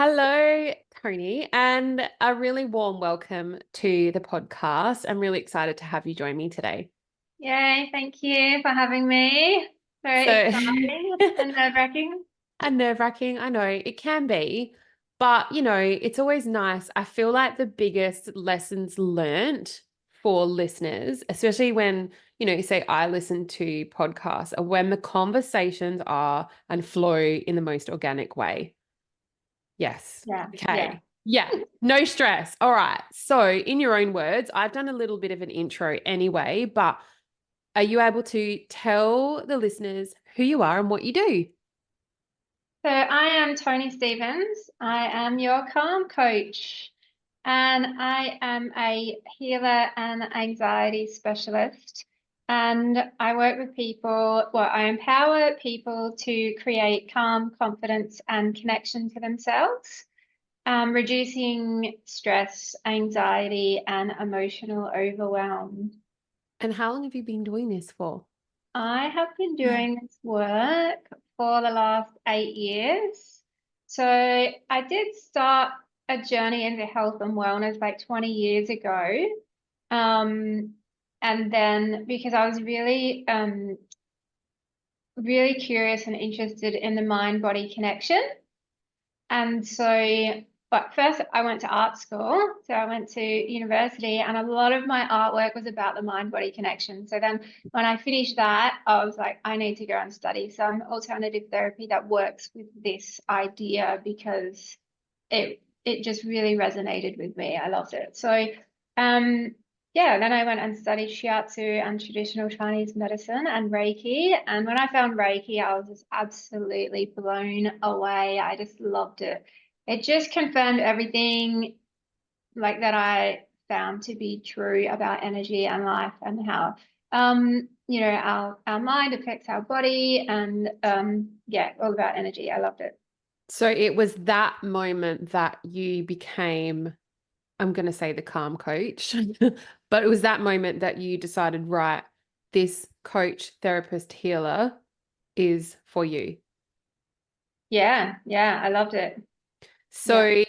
Hello, Tony, and a really warm welcome to the podcast. I'm really excited to have you join me today. Yay, thank you for having me. Very So, exciting and nerve-wracking. and nerve-wracking, I know it can be, but it's always nice. I feel like the biggest lessons learnt for listeners, especially when, you say I listen to podcasts, are when the conversations are and flow in the most organic way. Yes. Yeah, yeah. Okay. Yeah. No stress. All right. So, in your own words, I've done a little bit of an intro anyway, but are you able to tell the listeners who you are and what you do? So I am Toni Stevens. I am your calm coach, and I am a healer and anxiety specialist. And I work with people, well, I empower people to create calm, confidence, and connection to themselves, reducing stress, anxiety, and emotional overwhelm. And how long have you been doing this for? I have been doing this work for the last 8 years. So I did start a journey into health and wellness like 20 years ago. Um, and then because I was really curious and interested in the mind-body connection. And so, but first I went to art school. So I went to university, and a lot of my artwork was about the mind-body connection. So then when I finished that, I was like, I need to go and study some alternative therapy that works with this idea because it just really resonated with me. I loved it. So um yeah, then I went and studied shiatsu and traditional Chinese medicine and Reiki. And when I found Reiki, I was just absolutely blown away. I just loved it. It just confirmed everything like that I found to be true about energy and life and how our mind affects our body and yeah, all about energy. I loved it. So, it was that moment that you became, I'm going to say the calm coach, but it was that moment that you decided, right, this coach, therapist, healer is for you. Yeah, yeah, I loved it. Yeah. So,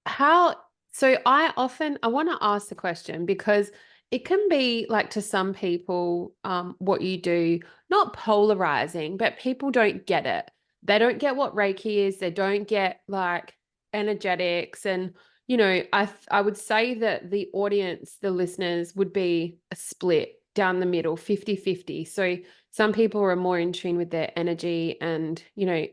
How, so I want to ask the question because it can be like to some people, what you do, not polarizing, but people don't get it. They don't get what Reiki is. They don't get like energetics. And, I would say that the audience, the listeners would be a split down the middle, 50-50. So some people are more in tune with their energy and,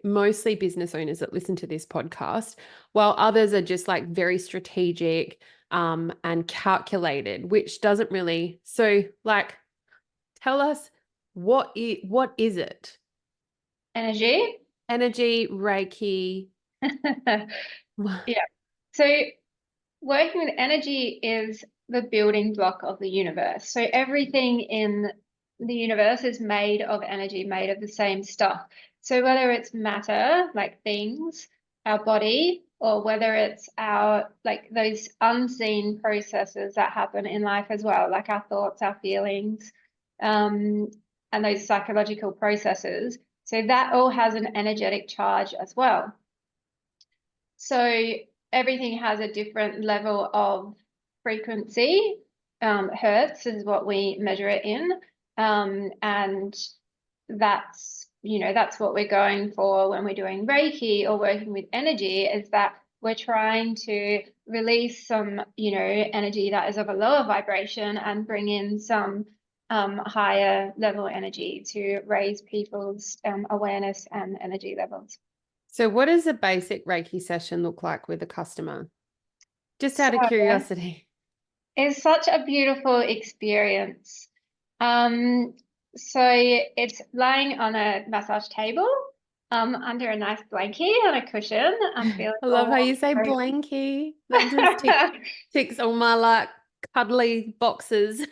mostly business owners that listen to this podcast, while others are just like very strategic and calculated, which doesn't really. So, like, tell us what is it? Energy. Energy, Reiki. Yeah. So working with energy is the building block of the universe. So everything in the universe is made of energy, made of the same stuff. So whether it's matter, like things, our body, or whether it's our like those unseen processes that happen in life as well, like our thoughts, our feelings, um, and those psychological processes. So that all has an energetic charge as well. So everything has a different level of frequency. Hertz is what we measure it in. And that's what we're going for when we're doing Reiki or working with energy, is that we're trying to release some, energy that is of a lower vibration and bring in some higher level energy to raise people's awareness and energy levels. So, what does a basic Reiki session look like with a customer? Just So out of curiosity. it's such a beautiful experience. Um, so it's lying on a massage table, under a nice blanket on a cushion. I'm feeling I love how all you say warm. blankie. That just ticks all my like cuddly boxes.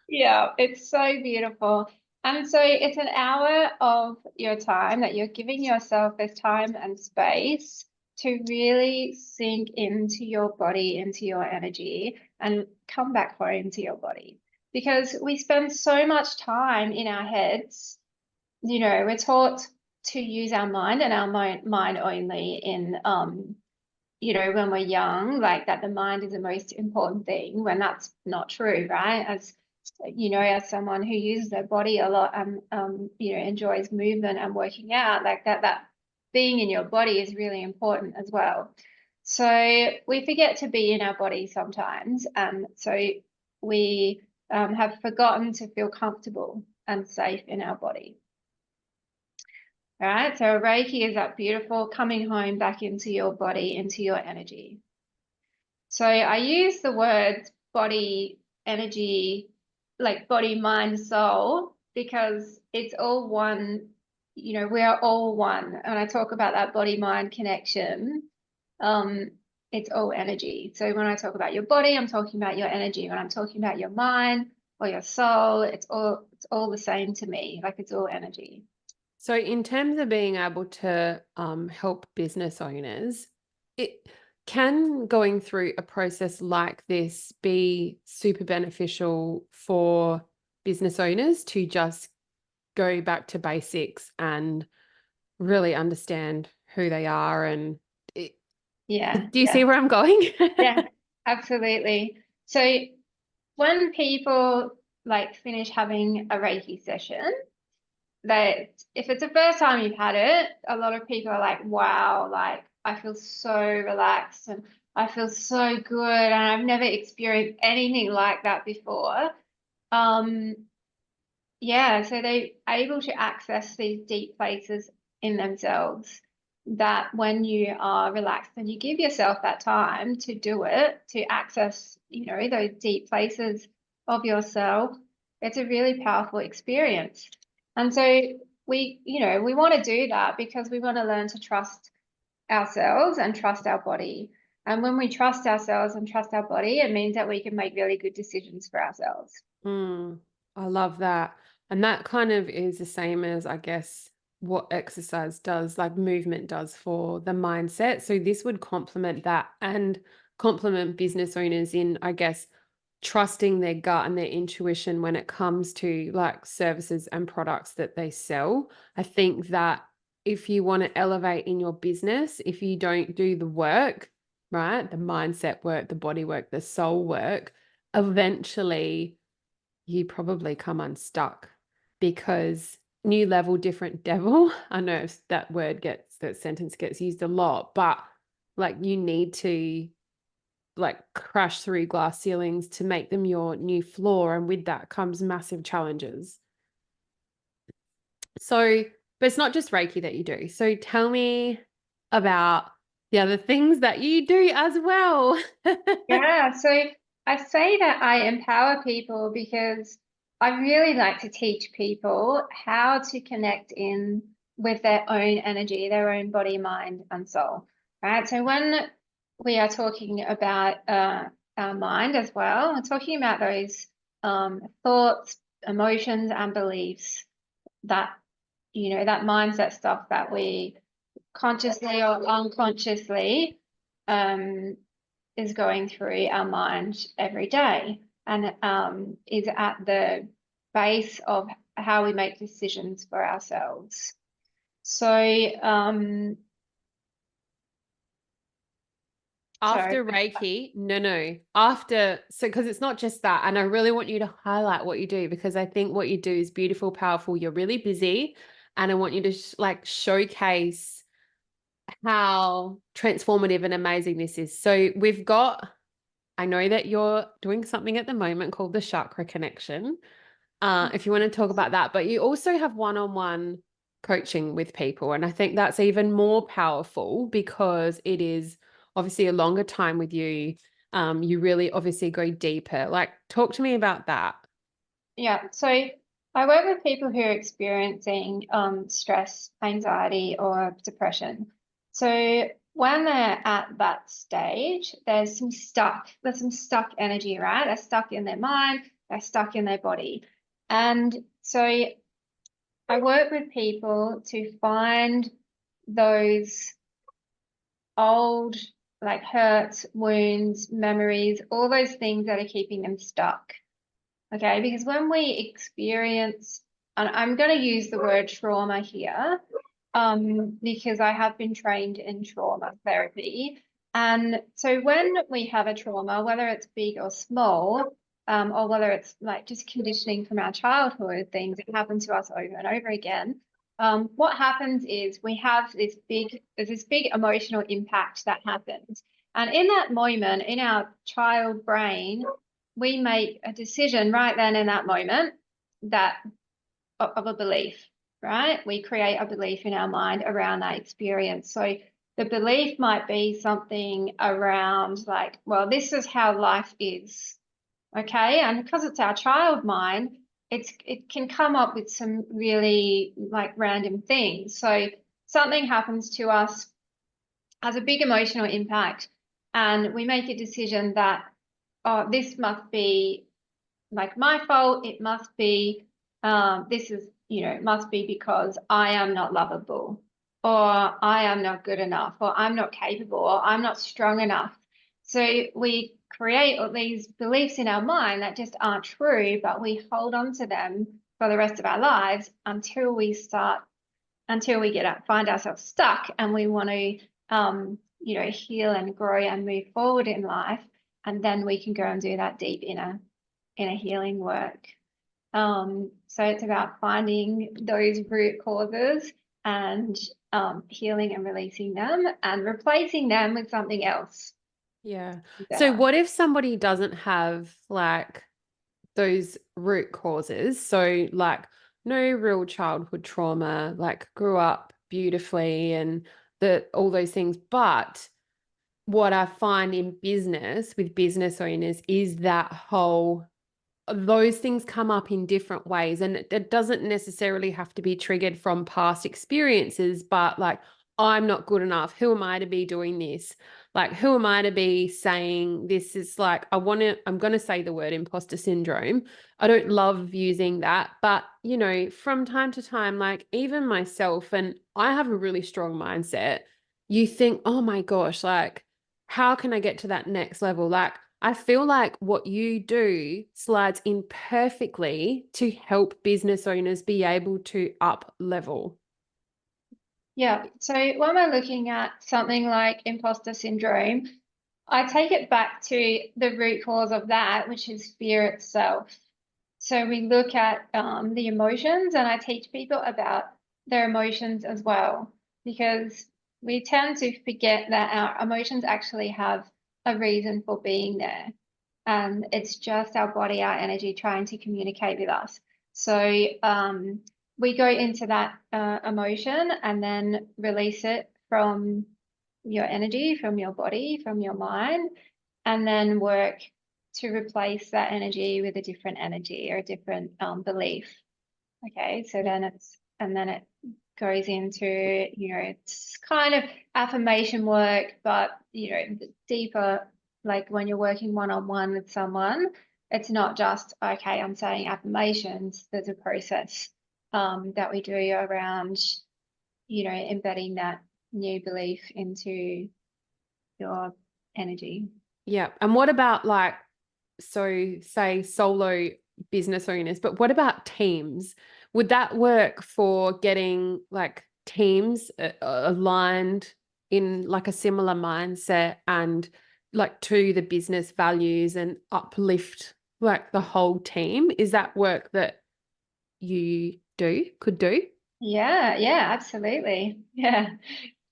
Yeah, it's so beautiful. And so it's an hour of your time that you're giving yourself this time and space to really sink into your body, into your energy, and come back home to your body. Because we spend so much time in our heads, we're taught to use our mind and our mind only in when we're young, like that the mind is the most important thing, when that's not true, right? As someone who uses their body a lot and enjoys movement and working out, like that being in your body is really important as well. So we forget to be in our body sometimes, and so we have forgotten to feel comfortable and safe in our body. All right, so Reiki is that beautiful coming home back into your body, into your energy. So I use the words body, energy, like body, mind, soul, because it's all one, we are all one. And I talk about that body-mind connection, it's all energy. So when I talk about your body, I'm talking about your energy. When I'm talking about your mind or your soul, it's all the same to me, like it's all energy. So in terms of being able to help business owners, it can going through a process like this be super beneficial for business owners to just go back to basics and really understand who they are and Yeah. do you see where I'm going? Yeah, absolutely. So when people like finish having a Reiki session, that if it's the first time you've had it, a lot of people are like, wow, like I feel so relaxed and I feel so good and I've never experienced anything like that before. Yeah, so they're able to access these deep places in themselves that when you are relaxed and you give yourself that time to do it, to access, those deep places of yourself, it's a really powerful experience. And so we want to do that because we want to learn to trust ourselves and trust our body. And when we trust ourselves and trust our body, it means that we can make really good decisions for ourselves. I love that. And that kind of is the same as, I guess, what exercise does, like movement does for the mindset. So this would complement that and complement business owners in, I guess, trusting their gut and their intuition when it comes to like services and products that they sell. I think that if you want to elevate in your business, if you don't do the work, right, the mindset work, the body work, the soul work, eventually you probably come unstuck because new level, different devil. I know that sentence gets used a lot, but like you need to like crash through glass ceilings to make them your new floor. And with that comes massive challenges. So, but it's not just Reiki that you do. So tell me about the other things that you do as well. Yeah, so I say that I empower people because I really like to teach people how to connect in with their own energy, their own body, mind, and soul. Right. So when we are talking about our mind as well, we're talking about those thoughts, emotions, and beliefs that, that mindset stuff that we consciously or unconsciously is going through our mind every day and is at the base of how we make decisions for ourselves. So, After Reiki, no. So because it's not just that. And I really want you to highlight what you do because I think what you do is beautiful, powerful. You're really busy. And I want you to showcase how transformative and amazing this is. So I know that you're doing something at the moment called the chakra connection. If you want to talk about that, but you also have one-on-one coaching with people. And I think that's even more powerful because it is obviously a longer time with you. You really obviously go deeper. Like, talk to me about that. yeah, so I work with people who are experiencing stress, anxiety, or depression. So when they're at that stage, there's some stuck energy, right? They're stuck in their mind, they're stuck in their body. And so I work with people to find those old, like hurts, wounds, memories, all those things that are keeping them stuck. Okay, because when we experience, and I'm going to use the word trauma here, because I have been trained in trauma therapy. And so when we have a trauma, whether it's big or small, or whether it's like just conditioning from our childhood, things that happen to us over and over again, what happens is we have there's this big emotional impact that happens. And in that moment, in our child brain, we make a decision right then in that moment that of a belief, right? We create a belief in our mind around that experience. So the belief might be something around like, well, this is how life is. Okay. And because it's our child mind, it can come up with some really like random things. So something happens to us, has a big emotional impact, and we make a decision that, oh, this must be like my fault. It must be, this is, it must be because I am not lovable, or I am not good enough, or I'm not capable, or I'm not strong enough. So we create all these beliefs in our mind that just aren't true, but we hold on to them for the rest of our lives until we find ourselves stuck and we want to, heal and grow and move forward in life. And then we can go and do that deep inner healing work. So it's about finding those root causes and healing and releasing them and replacing them with something else Yeah. So better. what if somebody doesn't have like those root causes? So like no real childhood trauma, like grew up beautifully and all those things. But what I find in business with business owners is that whole those things come up in different ways, and it doesn't necessarily have to be triggered from past experiences, but like, I'm not good enough. Who am I to be doing this? Like, who am I to be saying this is like, I'm going to say the word imposter syndrome. I don't love using that, but from time to time, like even myself, and I have a really strong mindset, you think, oh my gosh, like, how can I get to that next level? Like, I feel like what you do slides in perfectly to help business owners be able to up level. Yeah. So when we're looking at something like imposter syndrome, I take it back to the root cause of that, which is fear itself. So we look at the emotions, and I teach people about their emotions as well, because we tend to forget that our emotions actually have a reason for being there. And it's just our body, our energy trying to communicate with us. So we go into that emotion and then release it from your energy, from your body, from your mind, and then work to replace that energy with a different energy or a different belief. Okay, so then it goes into, it's kind of affirmation work, but deeper, like when you're working one-on-one with someone, it's not just, okay, I'm saying affirmations. There's a process that we do around, embedding that new belief into your energy. Yeah. And what about like, so say solo business owners, but what about teams? Would that work for getting like teams aligned in like a similar mindset and like to the business values and uplift like the whole team? Is that work that you could do? Yeah, yeah, absolutely. Yeah.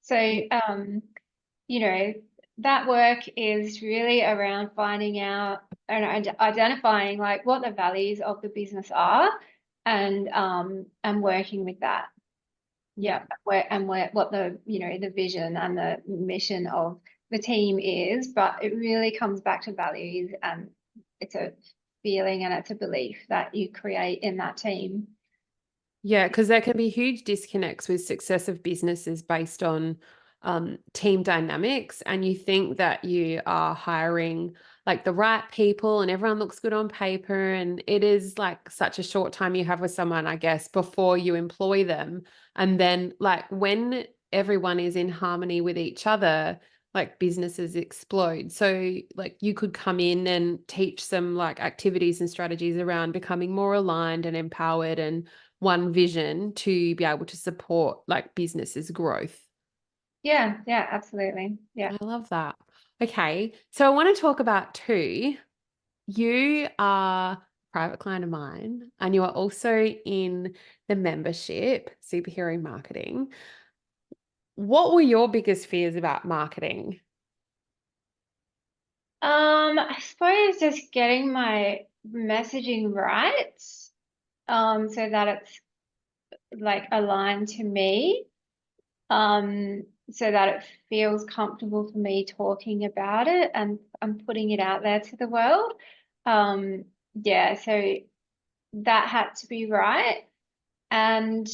So, you know, that work is really around finding out and identifying like what the values of the business are, and working with that. Yeah. Yeah, where what the the vision and the mission of the team is, but it really comes back to values, and it's a feeling and it's a belief that you create in that team. Yeah, because there can be huge disconnects with success of businesses based on team dynamics. And you think that you are hiring like the right people and everyone looks good on paper. And it is like such a short time you have with someone, I guess, before you employ them. And then, like, when everyone is in harmony with each other, like businesses explode. So, like, you could come in and teach some like activities and strategies around becoming more aligned and empowered and one vision to be able to support like businesses growth. Yeah, yeah, absolutely. Yeah. I love that. Okay, so I want to talk about two. You are a private client of mine, and you are also in the membership, superhero marketing. What were your biggest fears about marketing? I suppose just getting my messaging right, so that it's like aligned to me, so that it feels comfortable for me talking about it and I'm putting it out there to the world. Um, yeah, so that had to be right. And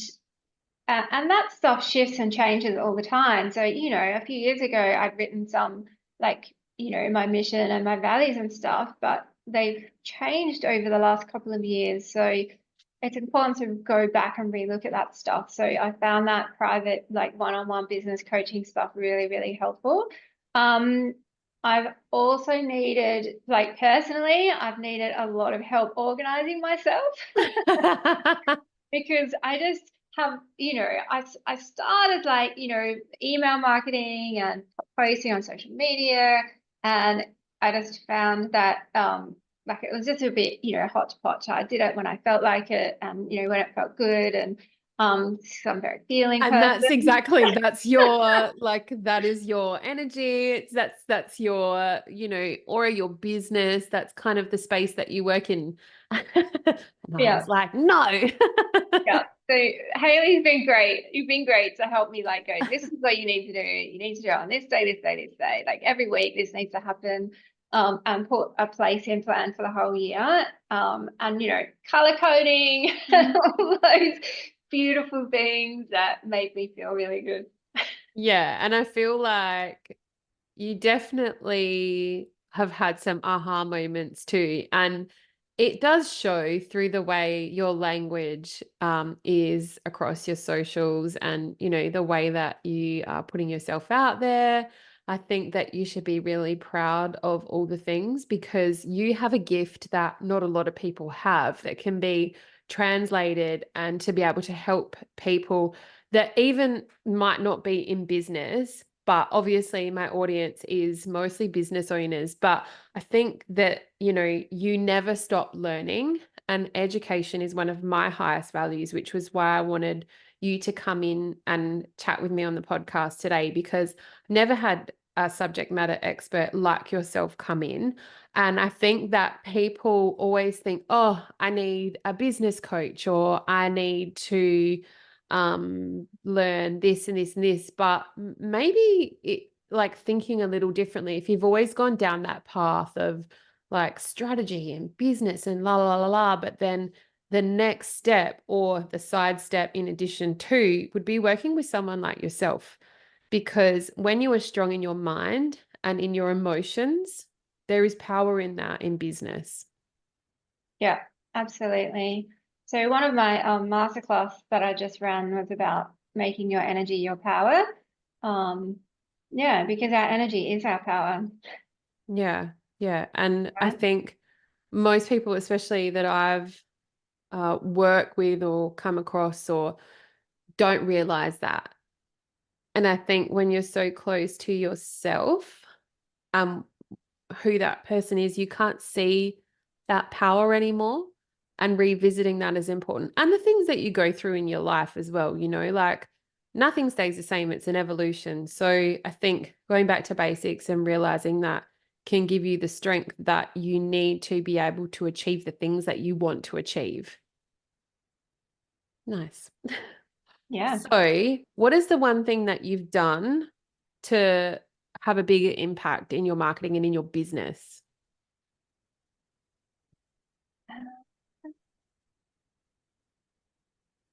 and that stuff shifts and changes all the time. So, a few years ago, I'd written some like, my mission and my values and stuff, but they've changed over the last couple of years. So it's important to go back and relook at that stuff. So I found that private, like one-on-one business coaching stuff really, really helpful. Um, I've also needed, like personally, I've needed a lot of help organizing myself because I just have, I started like, email marketing and posting on social media. And I just found that like it was just a bit, hodgepodge. I did it when I felt like it and, when it felt good. And so I'm a very feeling And person. that's your like that is your energy. That's your, or your business. That's kind of the space that you work in. And I Yeah. was like, no. Yeah. So Hayley's been great. You've been great to help me like go, this is what you need to do. You need to do it on this day, this day, this day. Like every week this needs to happen. And put a place in plan for the whole year. And color coding, all those beautiful things that make me feel really good. Yeah, and I feel like you definitely have had some aha moments too. And it does show through the way your language is across your socials and, the way that you are putting yourself out there. I think that you should be really proud of all the things because you have a gift that not a lot of people have that can be translated and to be able to help people that even might not be in business, but obviously my audience is mostly business owners. But I think that, you never stop learning, and education is one of my highest values, which was why I wanted you to come in and chat with me on the podcast today, because I never had a subject matter expert like yourself come in. And I think that people always think, oh, I need a business coach or I need to learn this and this and this, but maybe it like thinking a little differently. If you've always gone down that path of like strategy and business and la la la la, but then the next step or the side step in addition to would be working with someone like yourself, because when you are strong in your mind and in your emotions, there is power in that in business. Yeah, absolutely. So one of my masterclass that I just ran was about making your energy your power. Um, yeah, because our energy is our power, Yeah, yeah. And I right? think most people, especially that I've worked with or come across or don't realize that. And I think when you're so close to yourself, um, who that person is, you can't see that power anymore. And revisiting that is important. And the things that you go through in your life as well, like nothing stays the same, it's an evolution. So I think going back to basics and realizing that can give you the strength that you need to be able to achieve the things that you want to achieve. Nice. Yeah. So, what is the one thing that you've done to have a bigger impact in your marketing and in your business?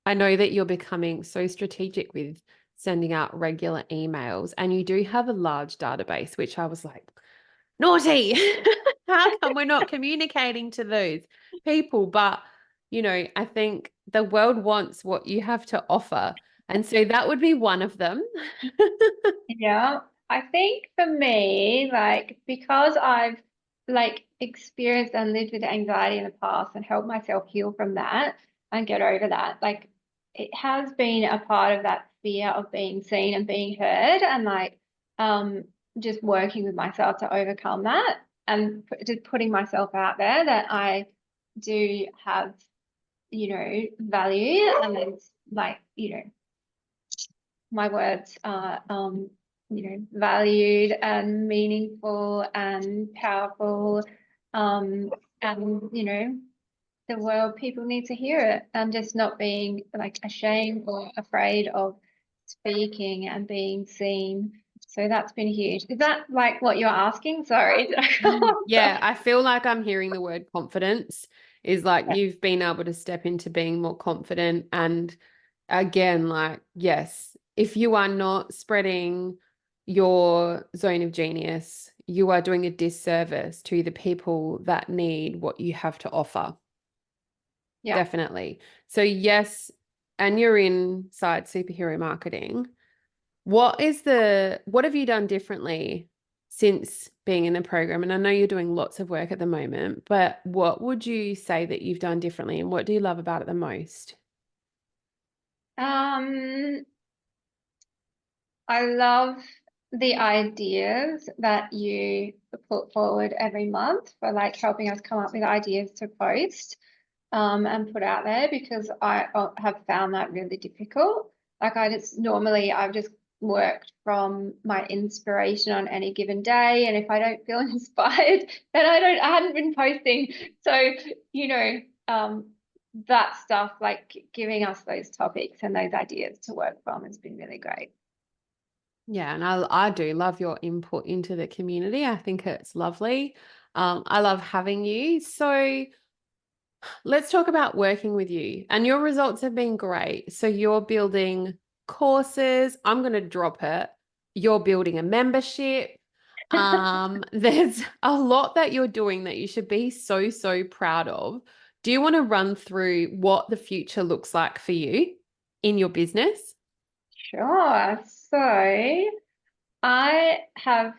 I know that you're becoming so strategic with sending out regular emails, and you do have a large database, which I was like, naughty. How come we're not communicating to those people? But, I think the world wants what you have to offer. And so that would be one of them. Yeah, I think for me, like because I've like experienced and lived with anxiety in the past and helped myself heal from that and get over that, like it has been a part of that fear of being seen and being heard, and like just working with myself to overcome that, and just putting myself out there that I do have, value, and it's like, my words are, valued and meaningful and powerful. And, the world, people need to hear it, and just not being like ashamed or afraid of speaking and being seen. So that's been huge. Is that like what you're asking? Sorry. Yeah, I feel like I'm hearing the word confidence is like Yeah. you've been able to step into being more confident. And again, like, yes, if you are not spreading your zone of genius, you are doing a disservice to the people that need what you have to offer. Yeah. Definitely. So, yes, and you're inside superhero marketing. What have you done differently since being in the program? And I know you're doing lots of work at the moment, but what would you say that you've done differently and what do you love about it the most? Um, I love the ideas that you put forward every month for like helping us come up with ideas to post, and put out there, because I have found that really difficult. Like I've just worked from my inspiration on any given day, and if I don't feel inspired, then I hadn't been posting. So, you know, um, that stuff, like giving us those topics and those ideas to work from, has been really great. Yeah, and I do love your input into the community. I think it's lovely. I love having you. So let's talk about working with you. And your results have been great. So you're building courses. I'm going to drop it. You're building a membership. There's a lot that you're doing that you should be so, so proud of. Do you want to run through what the future looks like for you in your business? Sure. So I have,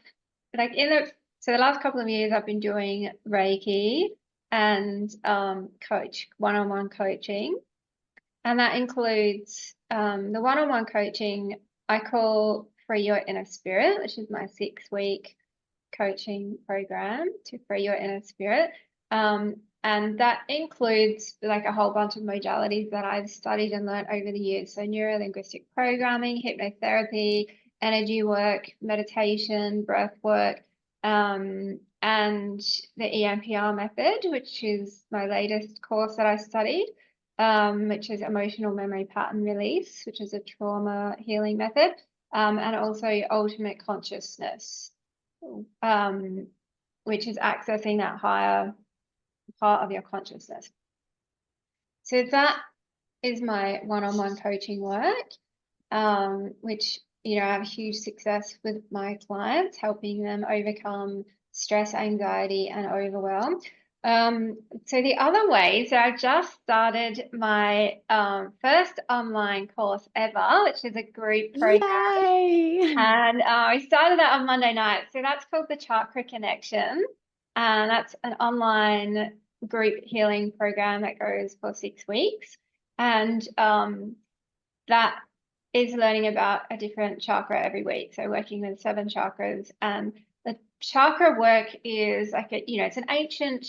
like, the last couple of years I've been doing Reiki and coach one-on-one coaching. And that includes the one-on-one coaching I call Free Your Inner Spirit, which is my 6-week coaching program to free your inner spirit. And that includes like a whole bunch of modalities that I've studied and learned over the years. So neuro-linguistic programming, hypnotherapy, energy work, meditation, breath work, and the EMPR method, which is my latest course that I studied, which is emotional memory pattern release, which is a trauma healing method, and also ultimate consciousness, um, which is accessing that higher part of your consciousness. So that is my one-on-one coaching work, which, I have huge success with my clients, helping them overcome stress, anxiety, and overwhelm. So the other way, so I just started my first online course ever, which is a group program. Yay! And I started that on Monday night. So that's called the Chakra Connection. And that's an online group healing program that goes for 6 weeks. And that is learning about a different chakra every week. So working with 7 chakras. And the chakra work is like it's an ancient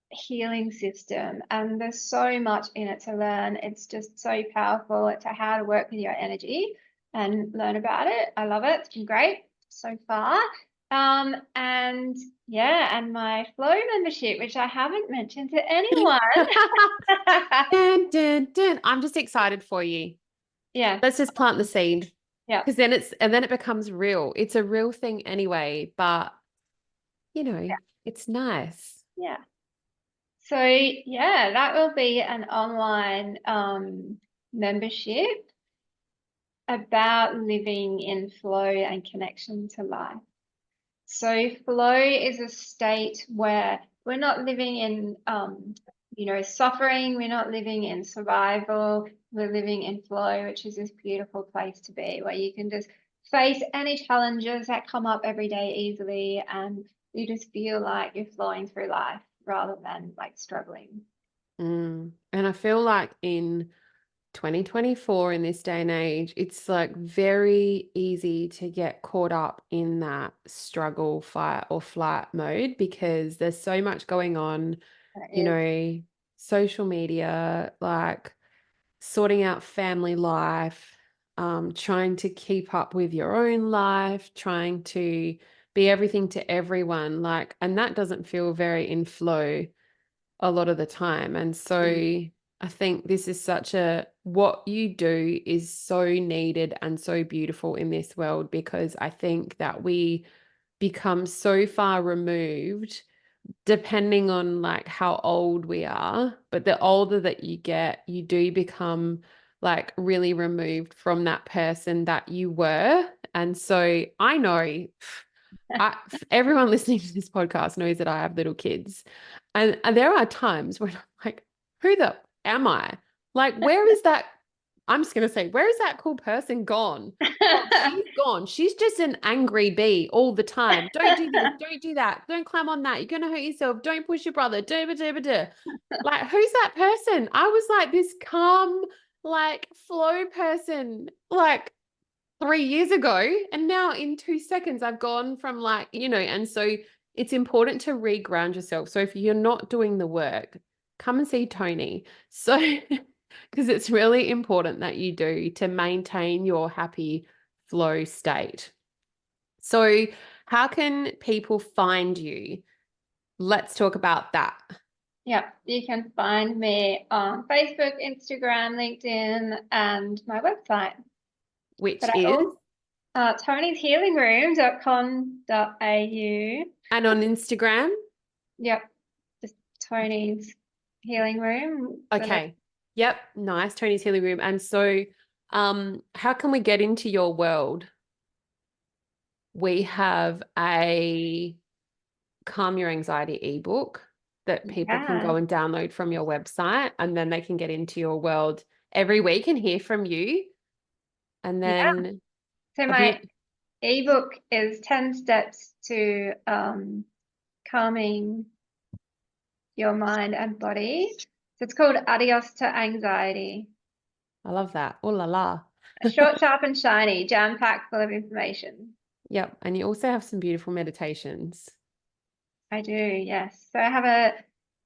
healing system, and there's so much in it to learn. It's just so powerful. It's how to work with your energy and learn about it. I love it. It's been great so far. And yeah, and my Flow membership, which I haven't mentioned to anyone. Dun, dun, dun. I'm just excited for you. Yeah, Let's just plant the seed yeah, because then it becomes real. It's a real thing anyway, but you know, it's nice. yeah. So yeah, that will be an online membership about living in flow and connection to life. So flow is a state where we're not living in, suffering. We're not living in survival. We're living in flow, which is this beautiful place to be, where you can just face any challenges that come up every day easily, and you just feel like you're flowing through life rather than like struggling. And I feel like in 2024 in this day and age, it's like very easy to get caught up in that struggle, fight or flight mode because there's so much going on, That you is, know, social media, like sorting out family life, trying to keep up with your own life, trying to be everything to everyone, like, and that doesn't feel very in flow a lot of the time. And so I think this is what you do is so needed and so beautiful in this world because I think that we become so far removed depending on like how old we are, but the older that you get, you do become like really removed from that person that you were. And so I know everyone listening to this podcast knows that I have little kids. And there are times when I'm like, who the am I? Like, where is that? I'm just going to say, where is that cool person gone? Oh, she's gone. She's just an angry bee all the time. Don't do this. Don't do that. Don't climb on that. You're going to hurt yourself. Don't push your brother. Like, who's that person? I was like this calm, like flow person, like 3 years ago. And now in 2 seconds, I've gone from like, and so it's important to reground yourself. So if you're not doing the work, come and see Toni. So, because it's really important that you do to maintain your happy flow state. So, how can people find you? Let's talk about that. Yeah, you can find me on Facebook, Instagram, LinkedIn, and my website. Which But I is, also tonyshealingroom.com.au. and on Instagram. Yep, just Toni's Healing Room. Okay. Yep. Nice. Toni's Healing Room. And so, how can we get into your world? We have a Calm Your Anxiety ebook that people can Yeah, go and download from your website, and then they can get into your world every week and hear from you. And yeah. then So a my bit, ebook is 10 steps to calming your mind and body. So it's called Adios to Anxiety. I love that. Oh la la. Short, sharp, and shiny, jam-packed full of information. Yep. And you also have some beautiful meditations. I do, yes. So I have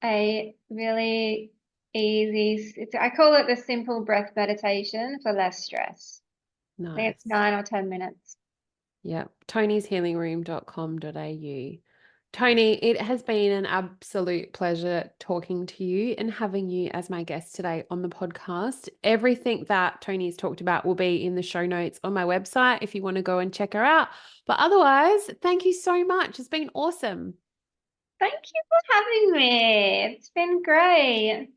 a really easy, I call it the simple breath meditation for less stress. I think it's Nice. 9 or 10 minutes. Yep. tonyshealingroom.com.au. Toni, it has been an absolute pleasure talking to you and having you as my guest today on the podcast. Everything that Toni's talked about will be in the show notes on my website if you want to go and check her out. But otherwise, thank you so much. It's been awesome. Thank you for having me. It's been great.